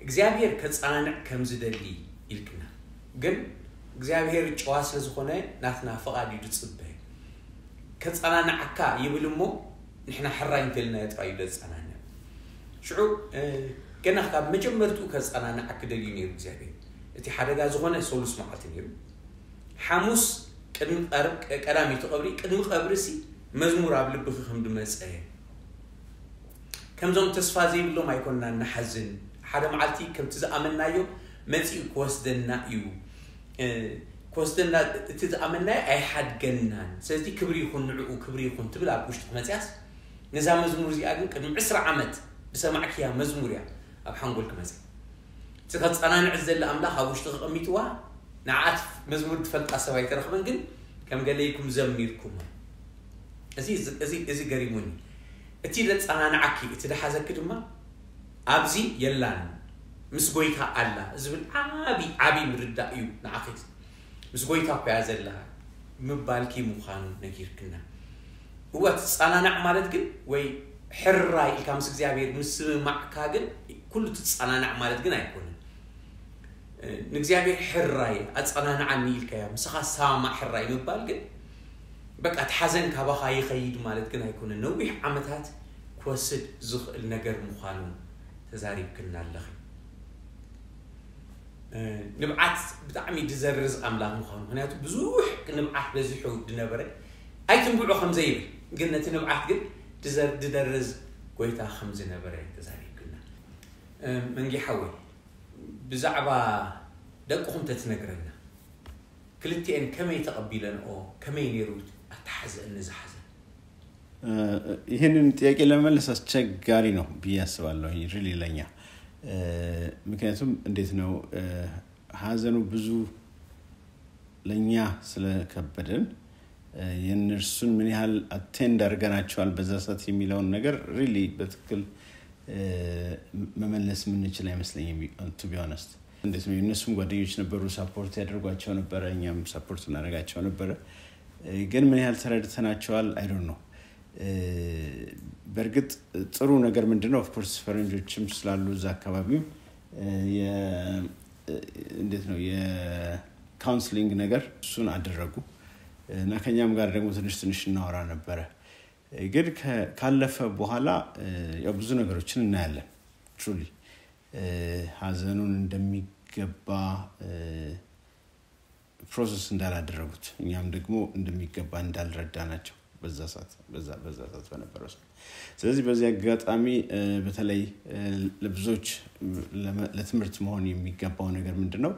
እግዚአብሔር ከጻናዕ ከምዝደሊ ይልክና ግን እግዚአብሔር ጨዋ ስለዝኾነ ናትና ፈቃድ ይድጽበ ከጻናዕካ ይብልሞ ንሕና ሕራይ እንተልና የጥራይ ለጻናዕ ሽዑ ገና ካብ መጀመርቱ ከጻናዕካ ደሊ ነይሩ እግዚአብሔር እቲ ሓደጋ ዝኾነ ሶሉስ መዓልቲ ነይሩ ሓሙስ ቀዳሚ ተቀብሪ ቅድም ቀብርሲ መዝሙር ኣብ ልብኺ ከም ድመጽ ከምዞም ተስፋ ዘይብሎም ኣይኮንና ንሓዝን ሓደ መዓልቲ ከምቲ ዝኣመናዮ መጺኡ ክወስደና እዩ ክወስደና እቲ ዝኣመናዮ ኣይሓድገናን ስለዚ ክብሪ ይኹን ንዕኡ ክብሪ ይኹን ትብል ኣብ ውሽጢ መጽያስ ነዛ መዝሙር እዚኣ ግን ቅድሚ 20 ዓመት ብሰማዕክያ መዝሙር እያ ኣብ ሓንጎል ክመጽ ተጻናንዕ ዘለ ኣምላኽ ኣብ ውሽጢ ከቐሚጥዋ نعات مزمور تفلت أسوأ يترخبن جن كم قال ليكم زميركم أزي قريبوني أتيلت أنا نعكي أتيل حزك كدما أبزي يلان مسقويتها الله زبل عبي مردائيو نعكس مسقويتها بعزل لها مبالكي مخان نكير كنا هو أنا نعملت جن وي حراي الكامس زيابير مسمع كاجن كل أنا نعملت جن أيكون ንግዚአብሔር ሕራይ አጸናንዓኒ ኢልከያ ምስኻ ሳማዕ ሕራይ ይባል ግን በቃ ተሐዘን ካባኻ ይኸይድ ማለት ግን አይኮነ ነዊሕ ዓመታት ክወስድ ዝኽእል ነገር ምዃኑ ተዛሪብክና ኣለኺ ንብዓት ብጣዕሚ ድዘርዝ ኣምላኽ ምዃኑ ምክንያቱ ብዙሕ ንብዓት በዚሑ ድነበረ ኣይትንብዑ ከም ዘይብል ግን ነቲ ንብዓት ግን ድደርዝ ጎይታ ከም ዝነበረ ተዛሪብክና መንጊ ሓወይ ብዛዕባ ደቅኹም ተትነግረና ክልቲአን ከመይ ተቐቢለንኦ ከመይ ነይሩ አተሐዘን ዝሐዘን ይህንን ጥያቄ ለመመለስ አስቸጋሪ ነው ብዬ አስባለሁ ሪሊ ለኛ ምክንያቱም እንዴት ነው ሐዘኑ ብዙ ለኛ ስለከበደን የነርሱን ምን ያህል አቴንድ አድርገናቸዋል በዛ ሰዓት የሚለውን ነገር ሪሊ በትክክል መመለስ ምን ይችላል አይመስለኝም to be honest እንዴት ነው እነሱም ጓደኞች ነበሩ ሰፖርት ያደርጓቸው ነበር እኛም ሰፖርት እናደርጋቸው ነበር ግን ምን ያህል ተረድተናቸዋል I don't know በርግጥ ጥሩ ነገር ምንድነው of course ፈረንጆችም ስላሉ እዛ አካባቢው እንዴት ነው የካውንስሊንግ ነገር እሱን አደረጉ እና ከኛም ጋር ደግሞ ትንሽ እናወራ ነበር ግን ካለፈ በኋላ ያው ብዙ ነገሮችን እናያለን truly ሐዘኑን እንደሚገባ ፕሮሰስ እንዳላደረጉት እኛም ደግሞ እንደሚገባ እንዳልረዳናቸው በዛ ሰዓት በነበረው ስለዚህ በዚህ አጋጣሚ በተለይ ለብዙዎች ለትምህርት መሆን የሚገባው ነገር ምንድነው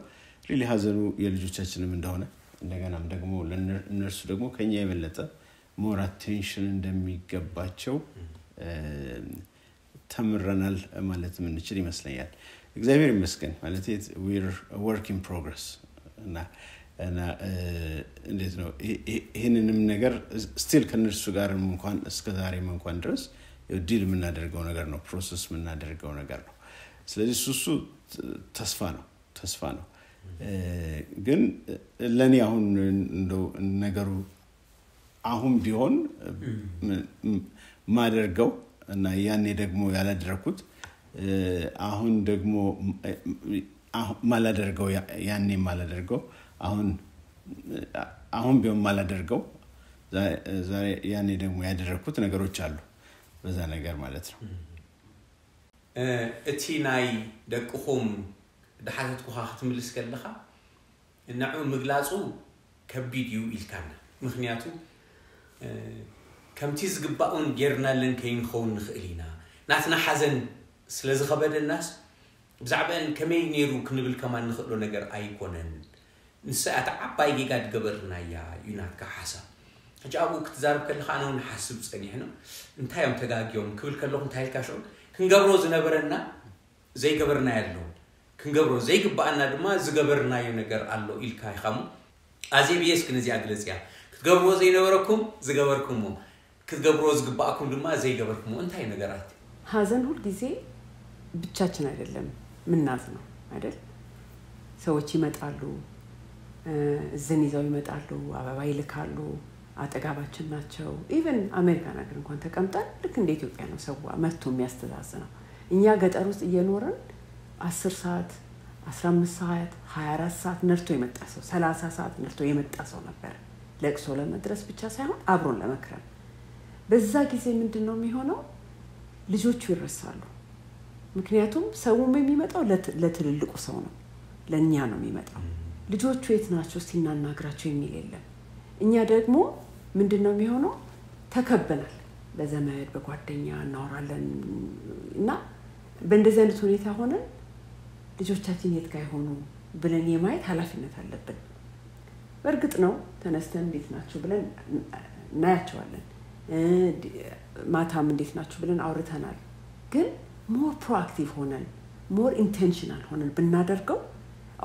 ሪሊ ሐዘኑ የልጆቻችንም እንደሆነ እንደገናም ደግሞ ለነርሱ ደግሞ ከኛ የበለጠ more attention እንደሚገባቸው ተምረናል ማለት ምን ይችላል ይመስለኛል እግዚአብሔር ይመስገን ማለት we're a work in progress እና እንዴት ነው ይሄንንም ነገር still ከነርሱ ጋርም እንኳን እስከዛሬም እንኳን ድረስ ዲል የምናደርገው ነገር ነው ፕሮሰስ የምናደርገው ነገር ነው ስለዚህ እሱ ተስፋ ነው ግን ለኔ አሁን እንደው ነገሩ አሁን ቢሆን ማደርገው እና ያኔ ደግሞ ያላደረኩት አሁን ደግሞ ማላደርገው ያኔ ማላደርገው አሁን ቢሆን ማላደርገው ዛሬ ያኔ ደግሞ ያደረኩት ነገሮች አሉ በዛ ነገር ማለት ነው እቲ ናይ ደቅኹም ድሓተትኩኻ ክትምልስ ከለኻ ንዑ ምግላጹ ከቢድ እዩ ኢልካና ምክንያቱ ከምቲ ዝግባኡን ጌርናለን ከይንኸውን ንኽእል ኢና ናትና ሓዘን ስለዝኸበደ الناس ብዛዕባን ከመይ ነይሩ ክንብል ከማን ንኽእሎ ነገር ኣይኮነን ንስኣት ዓባይ ጌጋ ድገበርናያ ዩናትካ ሓሳብ ሕጃቡ ክትዛርብ ከለኻ ኣነ ንሓስብ ፀኒሕና እንታዮም ተጋጊዮም ክብል ከለኹ እንታይ ኢልካሾ ክንገብሮ ዝነበረና ዘይገበርና ያለው ክንገብሮ ዘይግባአና ድማ ዝገበርናዮ ነገር አሎ ኢልካ ይኸሙ ኣዜብየስ ክንዚያ ግለጽያ ክትገብሮ ዘይነበረኩም ዝገበርኩምሞ ክትገብሮ ዝግባአኩም ድማ ዘይገበርኩምሞ እንታይ ነገራት ሐዘን ሁሉ ጊዜ ብቻችን አይደለም ምናዝ ነው አይደል ሰዎች ይመጣሉ እዝን ይዘው ይመጣሉ አበባ ይልካሉ አጠጋባችን ናቸው ኢቭን አሜሪካ ነገር እንኳን ተቀምጠን ልክ እንደ ኢትዮጵያ ነው ሰው መጥቶ የሚያስተዛዝነው እኛ ገጠር ውስጥ እየኖርን 10 ሰዓት 15 ሰዓት 24 ሰዓት ነርቶ የመጣ ሰው 30 ሰዓት ነርቶ የመጣ ሰው ነበር ለቅሶ ለመድረስ ብቻ ሳይሆን አብሮን ለመክረም በዛ ጊዜ ምንድነው የሚሆነው ልጆቹ ይረሳሉ ምክንያቱም ሰውም የሚመጣው ለትልልቁ ሰው ነው ለኛ ነው የሚመጣው ልጆቹ የት ናቸው ሲናናግራቸው የሚል የለም እኛ ደግሞ ምንድነው የሚሆነው ተከበናል በዘመድ በጓደኛ እናወራለን እና በእንደዚህ አይነት ሁኔታ ሆነን ልጆቻችን የት ጋር ሆኑ ብለን የማየት ኃላፊነት አለብን በርግጥ ነው ተነስተን እንዴት ናቸው ብለን እናያቸዋለን ማታም እንዴት ናቸው ብለን አውርተናል ግን more proactive ሆነን more intentional ሆነን ብናደርገው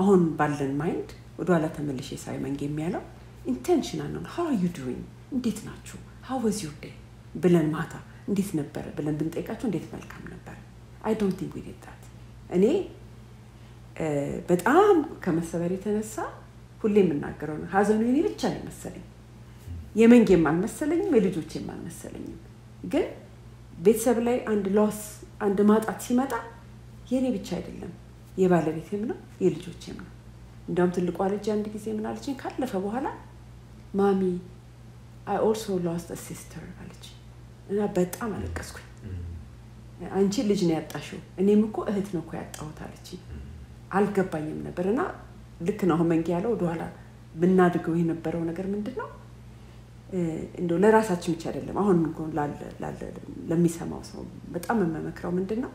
አሁን ባለን ማይንድ ወደኋላ ተመልሼ ሳይ መንገ የሚያለው intentional ነው how are you doing እንዴት ናችሁ how was your day ብለን ማታ እንዴት ነበር ብለን ብንጠይቃቸው እንዴት መልካም ነበር I don't think we did that እኔ በጣም ከመሰበር የተነሳ ሁሌ የምናገረው ነው ሐዘኑ የኔ ብቻ ነው መሰለኝ የመንጌም አልመሰለኝም የልጆቼም አልመሰለኝም ግን ቤተሰብ ላይ አንድ ሎስ አንድ ማጣት ሲመጣ የኔ ብቻ አይደለም የባለቤቴም ነው የልጆቼም ነው እንደውም ትልቋ ልጅ አንድ ጊዜ ምን አለችኝ ካለፈ በኋላ ማሚ I also lost a sister አለች እና በጣም አለቀስኩኝ አንቺ ልጅ ነው ያጣሽው እኔም እኮ እህት ነው እኮ ያጣሁት አለችኝ አልገባኝም ነበርና ልክ ነው መንጌ ያለው ወደኋላ ብናድገው የነበረው ነገር ምንድነው እንደው ለራሳችን ብቻ አይደለም አሁን እንኳን ለሚሰማው ሰው በጣም መመክረው ምንድነው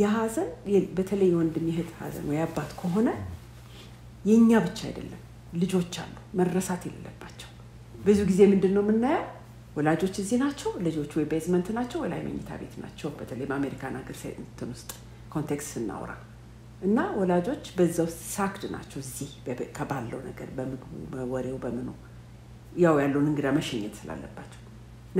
የሐዘን በተለይ ወንድም ይሄት ሐዘን ወይ አባት ከሆነ የኛ ብቻ አይደለም ልጆች አሉ መረሳት የሌለባቸው ብዙ ጊዜ ምንድነው የምናየው ወላጆች እዚህ ናቸው ልጆች ወይ ቤዝመንት ናቸው ወይ መኝታ ቤት ናቸው በተለይ በአሜሪካን ሀገር እንትን ውስጥ ኮንቴክስት እናውራ እና ወላጆች በዛው ሳክድ ናቸው እዚህ ከባለው ነገር በምግቡ በወሬው በመኖ ያው ያለውን እንግዳ መሸኘት ስላለባቸው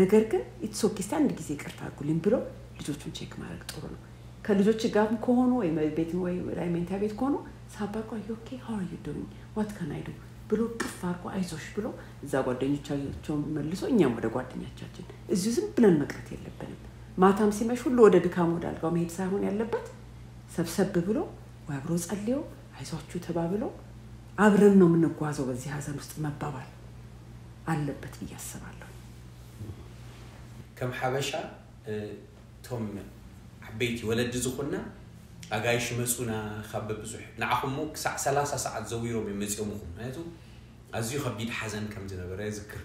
ነገር ግን ኢትስ ኦኬ አንድ ጊዜ ይቅርታ አድርጉልኝ ብሎ ልጆቹን ቼክ ማድረግ ጥሩ ነው ከልጆች ጋርም ከሆኑ ወይ ቤት ወይ መኝታ ቤት ከሆኑ ሳባርቆ ኦኬ how are you doing what can I do ብሎ ቅፍ አድርጎ አይዞሽ ብሎ እዛ ጓደኞቻቸው መልሶ እኛም ወደ ጓደኛቻችን እዚሁ ዝም ብለን መቅረት የለብንም ማታም ሲመሽ ሁሉ ወደ ድካም ወደ አልጋው መሄድ ሳይሆን ያለበት ሰብሰብ ብሎ ወአብሮ ጸልዮ አይዟችሁ ተባብሎ አብረን ነው የምንጓዘው በዚህ ሐዘን ውስጥ መባባል አለበት ብያስባለሁ ከም ሐበሻ ቶም عبيتي ولد زخنا أجايش مسؤنا خب بزح نعخمو كسع 3 ساعات زويرو من مزيومهم هاتو أزيو خبيد حزن كم زنا برازكر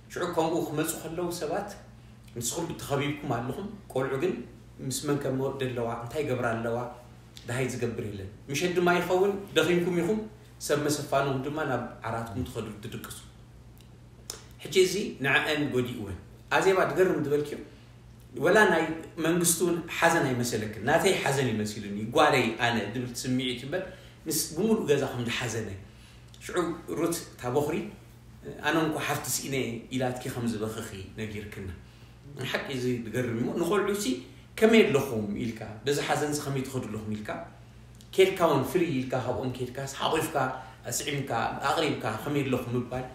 شو كونغو خمسو خلوا سبات مسخون بتخبيبكم علىهم كل عجن مسمن كم ورد اللواء انتهي جبر اللواء ده هاي زجبر هلا مش هاد ما يخون دخينكم يخم سب مسفانهم دم أنا عراتكم تخلوا تدركسوا حجزي نعان قدي وين أزي بعد قرن دبلكيو ولا ناي منقستون حزن هاي مسلك ناتي حزن يمثلني قاري أنا دبلت سميعي تبل نس بمول جزا خمد حزني شو روت تابخري أنا نكو حفت سيني إلات كي خمس بخخي نجير كنا نحكي زي تقرمي نقول عوسي كمير لخوم إلكا بس حزن سخمي تخد لخوم إلكا كيل كون فري إلكا هون كيل كاس حاضفكا أسعمكا أغربكا خمير لخوم بال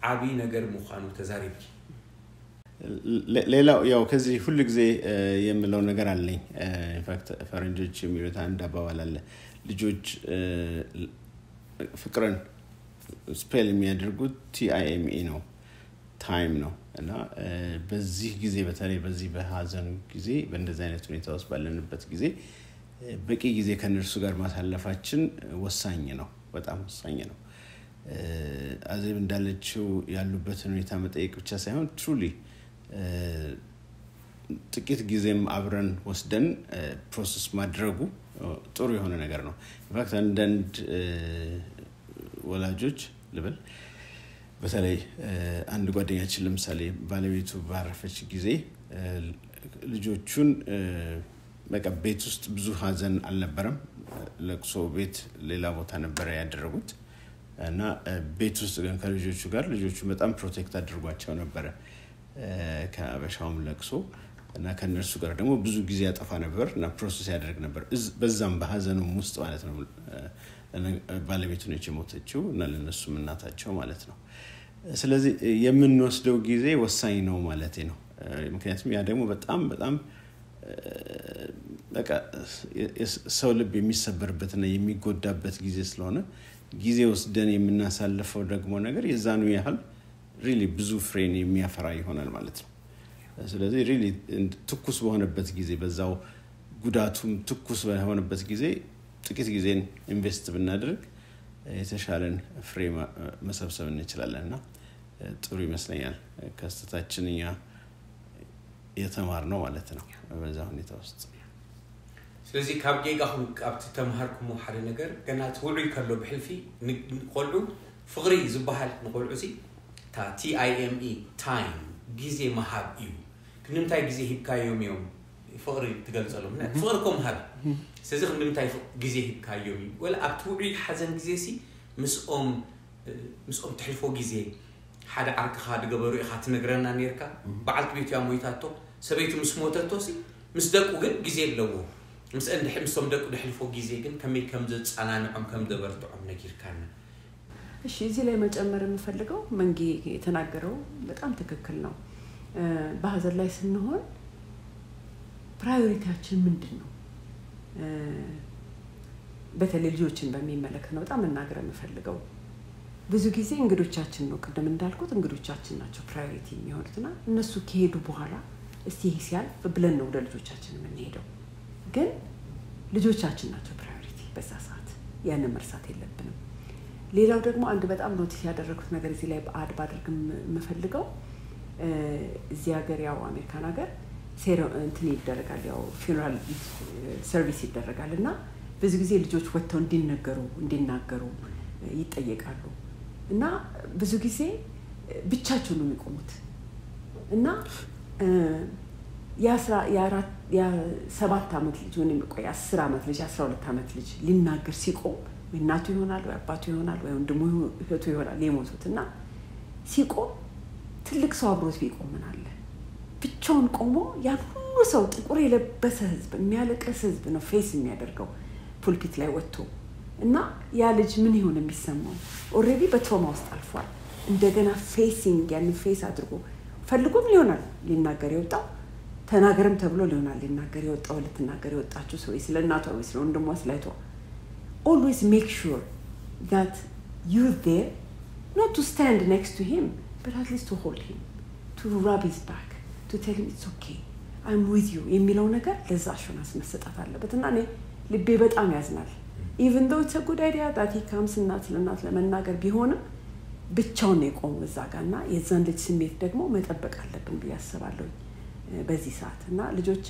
عبي نجر مخانو تزاريبكي ሌላው ያው ከዚህ ሁሉ ጊዜ የምለው ነገር አለኝ ኢንፋክት ፈረንጆች የሚሉት አንድ አባባል አለ ልጆች ፍቅርን ስፔል የሚያደርጉት TIME ነው ታይም ነው እና በዚህ ጊዜ በተለይ በዚህ በሐዘን ጊዜ በእንደዚህ አይነት ሁኔታ ውስጥ ባለንበት ጊዜ በቂ ጊዜ ከነርሱ ጋር ማሳለፋችን ወሳኝ ነው በጣም ወሳኝ ነው አዘብ እንዳለችው ያሉበትን ሁኔታ መጠየቅ ብቻ ሳይሆን truly ጥቂት ጊዜም አብረን ወስደን ፕሮሰስ ማድረጉ ጥሩ የሆነ ነገር ነው ኢንፋክት አንዳንድ ወላጆች ልበል በተለይ አንድ ጓደኛችን ለምሳሌ ባለቤቱ ባረፈች ጊዜ ልጆቹን በቃ ቤት ውስጥ ብዙ ሐዘን አልነበረም ለቅሶ ቤት ሌላ ቦታ ነበር ያደረጉት እና ቤት ውስጥ ግን ከልጆቹ ጋር ልጆቹ በጣም ፕሮቴክት አድርጓቸው ነበር ከአበሻውም ለቅሶ እና ከነርሱ ጋር ደግሞ ብዙ ጊዜ ያጠፋ ነበርና ፕሮሰስ ያደርግ ነበር በዛም በሐዘኑም ውስጥ ማለት ነው ባለቤቱ ነች የሞተችው እና ለነሱም እናታቸው ማለት ነው ስለዚህ የምንወስደው ጊዜ ወሳኝ ነው ማለት ነው ምክንያቱም ያ ደግሞ በጣም በቃ ሰው ልብ የሚሰበርበትና የሚጎዳበት ጊዜ ስለሆነ ጊዜ ወስደን የምናሳልፈው ደግሞ ነገር የዛኑ ያህል really ብዙ ፍሬን የሚያፈራ ይሆናል ማለት ነው ስለዚህ really ትኩስ በሆነበት ጊዜ በዛው ጉዳቱም ትኩስ በሆነበት ጊዜ ጥቂት ጊዜን ኢንቨስት ብናደርግ የተሻለን ፍሬ መሰብሰብ እንችላለንና ጥሩ ይመስለኛል ከስተታችንኛ የተማርነው ማለት ነው በዛ ሁኔታ ውስጥ ስለዚህ ካብጌጋኹም ካብቲ ተማሃርኩም ሓደ ነገር ገና ትውዕይ ከሎ ብሕልፊ ንቆልዑ ፍቅሪ ዝበሃል ንቆልዑሲ ታ TIME ታይም ጊዜ መሃብ እዩ ክንምታይ ጊዜ ሂብካዮም እዮም ፍቅሪ ትገልጸሎም ፍቅርኩም ሃብ ስለዚህ ክንምታይ ጊዜ ሂብካዮም ወላ ኣብ ትውዕይ ሓዘን ጊዜሲ ምስኦም ትሕልፎ ጊዜ ሓደ ዓርክኻ ድገበሩ ኢኻ ትነግረና ነርካ በዓልቲ ቤት ያ ሞይታቶ ሰበይቱ ምስ ሞተቶሲ ምስ ደቁ ግን ጊዜ ኣለዎ ምስ እንድሕምሶም ደቁ ድሕልፎ ጊዜ ግን ከመይ ከም ዘጻናንዖም ከም ዘበርትዖም ነጊርካና እሺ እዚህ ላይ መጨመር የምፈልገው መንጌ የተናገረው በጣም ትክክል ነው በሐዘን ላይ ስንሆን ፕራዮሪቲያችን ምንድነው በተለይ ልጆችን በሚመለከት ነው በጣም መናገር የምፈልገው ብዙ ጊዜ እንግዶቻችን ነው ቅድም እንዳልኩት እንግዶቻችን ናቸው ፕራዮሪቲ የሚሆኑትና እነሱ ከሄዱ በኋላ እስቲ ሲያልፍ ብለን ነው ወደ ልጆቻችን የምንሄደው ግን ልጆቻችን ናቸው ፕራዮሪቲ በዛ ሰዓት ያንን መርሳት የለብንም ሌላው ደግሞ አንድ በጣም ኖቲስ ያደረኩት ነገር እዚህ ላይ አድ ባድርግም የምፈልገው እዚህ ሀገር ያው አሜሪካን ሀገር እንትን ይደረጋል ያው ፊውነራል ሰርቪስ ይደረጋልና ብዙ ጊዜ ልጆች ወጥተው እንዲናገሩ ይጠየቃሉ እና ብዙ ጊዜ ብቻቸውን ነው የሚቆሙት እና ያ7 አመት ልጅ ወይንም ቆይ 10 አመት ልጅ 12 አመት ልጅ ሊናገር ሲቆም እናቱ ይሆናል ወይ አባቱ ይሆናል ወይ ወንድሙ እህቱ ይሆናል የሞቱትና ሲቆም ትልቅ ሰው አብሮት ቢቆም ምን አለ ብቻውን ቆሞ ያን ሁሉ ሰው ጥቁር የለበሰ ህዝብ የሚያለቅስ ህዝብ ነው ፌስ የሚያደርገው ፑልፒት ላይ ወጥቶ እና ያ ልጅ ምን ይሆን የሚሰማው ኦሬዲ በትሮማ ውስጥ አልፏል እንደገና ፌሲንግ ያን ፌስ አድርጎ ፈልጎም ሊሆናል ሊናገር ይወጣው ተናገርም ተብሎ ሊሆናል ሊናገር ይወጣው ለተናገር ይወጣችሁ ሰው ስለናቷ ወይ ስለወንድሟ ስላይቷ always make sure that you're there not to stand next to him but at least to hold him to rub his back to tell him it's okay I'm with you የሚለው ነገር ለዛሽናስ መሰጣት አለበትና እኔ ልቤ በጣም ያዝናል even though it's a good idea that he comes እናት ለመናገር ቢሆንም ብቻውን ነው የቆመው እዛ ጋርና የዛን ልጅ ስሜት ደግሞ መጠበቅ አለብን ብያስባለሁ በዚህ ሰዓትና ልጆች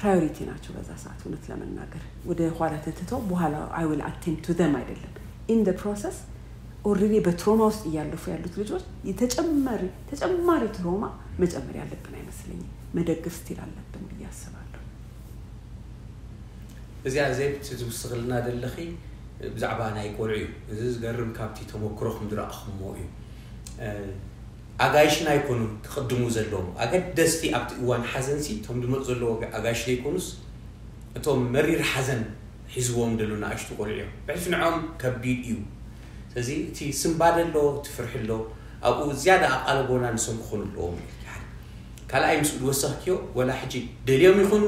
ፕራዮሪቲ ናቸው በዛ ሰዓት እውነት ለመናገር ወደ ኋላ ተተተው በኋላ I will attend to them አይደለም in the process already በትሮማ ውስጥ ያለፉ ያሉት ልጆች ተጨማሪ ትሮማ መጨመር ያለብን አይመስለኝም መደገፍ ስቲል አለብን ብያስባለሁ እዚያ ዘይት ዝውስግልና ደለኺ ብዛዕባ ናይ ቆልዑ እዚ ዝገርም ካብቲ ተሞክሮኹም ድራእኹሞ እዩ አጋይሽና ይኮኑ ተቀድሙ ዘለዎም አገደስቲ ኣብቲ እዋን ሓዘንሲ ቶም ድመጽ ዘለዎ አጋይሽ ይኮኑስ እቶም መሪር ሓዘን ሒዝዎም ደሉና አሽቱ ቆልዑ ብዕፍንዖም ከቢድ እዩ ስለዚ እቲ ስምባደሎ ትፍርሕሎ ኣብኡ ዝያዳ ኣቃልቦና ንሰም ክኾኑለዎም ካልኣይ ምስኡ ወሰኽኪዮ ወላ ሕጂ ደልዮም ይኹኑ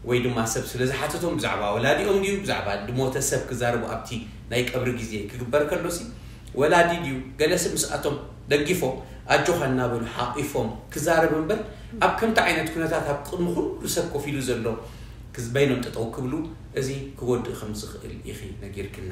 ወይ ድማ ሰብ ስለዝሓተቶም ብዛዕባ ወላዲኦም ድዩ ብዛዕባ ድሞተ ሰብ ክዛረቡ ኣብቲ ናይ ቀብሪ ግዜ ክግበር ከሎሲ ወላዲ ድዩ ገለስ ምስኣቶም ደጊፎ ኣጆኻና በሉ ሓቂፎም ክዛረብ እምበር ኣብ ከምታ ዓይነት ኩነታት ኣብ ቅድሚ ኩሉ ሰብ ኮፍ ኢሉ ዘሎ ክዝበይኖም ጠጠው ክብሉ እዚ ክጎድእ ከም ዝኽእል ኢኺ ነጊርክና